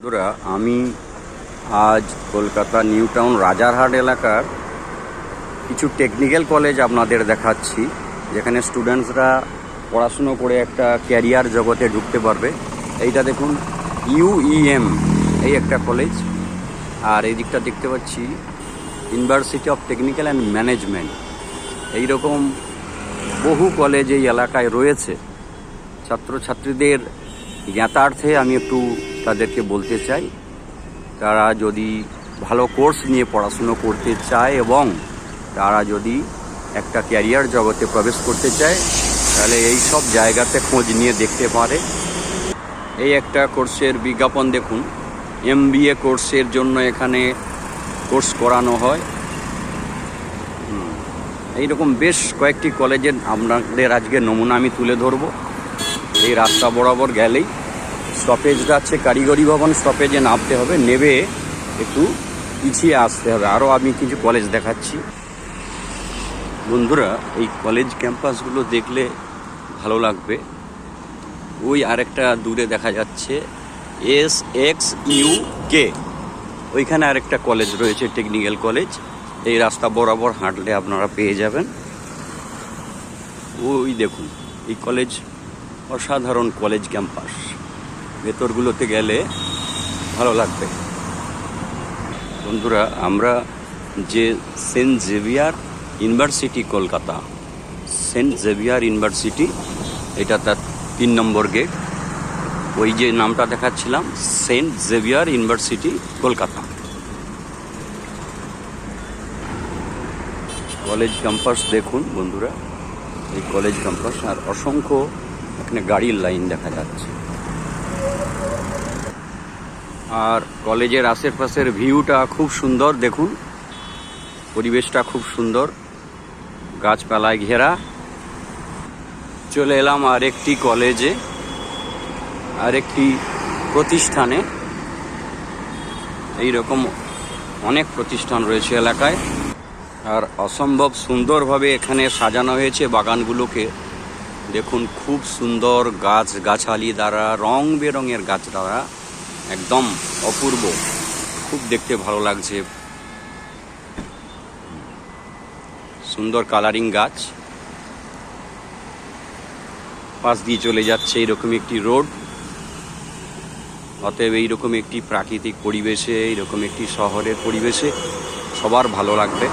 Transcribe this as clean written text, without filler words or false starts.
বন্ধুরা, আমি আজ কলকাতা নিউ টাউন রাজারহাট এলাকার কিছু টেকনিক্যাল কলেজ আপনাদের দেখাচ্ছি, যেখানে স্টুডেন্টসরা পড়াশুনো করে একটা ক্যারিয়ার জগতে ঢুকতে পারবে। এইটা দেখুন, ইউইএম এই একটা কলেজ। আর এই দিকটা দেখতে পাচ্ছি university of technical and management. এইরকম বহু কলেজ এই এলাকায় রয়েছে। ছাত্রছাত্রীদের জ্ঞাতার্থে আমি একটু তাদেরকে বলতে চাই, তারা যদি ভালো কোর্স নিয়ে পড়াশুনো করতে চায় এবং তারা যদি একটা ক্যারিয়ার জগতে প্রবেশ করতে চায়, তাহলে এই সব জায়গাতে খোঁজ নিয়ে দেখতে পারে। এই একটা কোর্সের বিজ্ঞাপন দেখুন, MBA কোর্সের জন্য এখানে কোর্স করানো হয়। এইরকম বেশ কয়েকটি কলেজের আপনাদের আজকে নমুনা আমি তুলে ধরবো। এই রাস্তা বরাবর গেলেই স্টপেজটা আছে কারিগরি ভবন, স্টপেজে নামতে হবে, নেবে একটু পিছিয়ে আসতে হবে। আরও আমি কিছু কলেজ দেখাচ্ছি। বন্ধুরা, এই কলেজ ক্যাম্পাসগুলো দেখলে ভালো লাগবে। ওই আরেকটা দূরে দেখা যাচ্ছে SXUK, ওইখানে আরেকটা কলেজ রয়েছে, টেকনিক্যাল কলেজ। এই রাস্তা বরাবর হাঁটলে আপনারা পেয়ে যাবেন। ওই দেখুন, এই কলেজ অসাধারণ কলেজ ক্যাম্পাস, ভেতরগুলোতে গেলে ভালো লাগবে। বন্ধুরা, আমরা যে Saint Xavier University Kolkata, Saint Xavier University, এটা তার 3 নম্বর গেট। ওই যে নামটা দেখাচ্ছিলাম, Saint Xavier University Kolkata. College campus দেখুন বন্ধুরা, এই কলেজ ক্যাম্পাস। আর অসংখ্য এখানে গাড়ির লাইন দেখা যাচ্ছে। আর কলেজের আশেপাশের ভিউটা খুব সুন্দর, দেখুন পরিবেশটা খুব সুন্দর, গাছপালায় ঘেরা। চলে এলাম আরেকটি কলেজে, আরেকটি প্রতিষ্ঠানে। এইরকম অনেক প্রতিষ্ঠান রয়েছে এলাকায়, আর অসম্ভব সুন্দরভাবে এখানে সাজানো হয়েছে বাগানগুলোকে। দেখুন, খুব সুন্দর গাছগাছালি দ্বারা, রং বেরঙের গাছ দ্বারা একদম অপূর্ব, খুব দেখতে ভালো লাগছে। সুন্দর কালারিং গাছ, পাশ দিয়ে চলে যাচ্ছে এইরকম একটি রোড। অতএব এইরকম একটি প্রাকৃতিক পরিবেশে, এইরকম একটি শহরের পরিবেশে সবার ভালো লাগবে।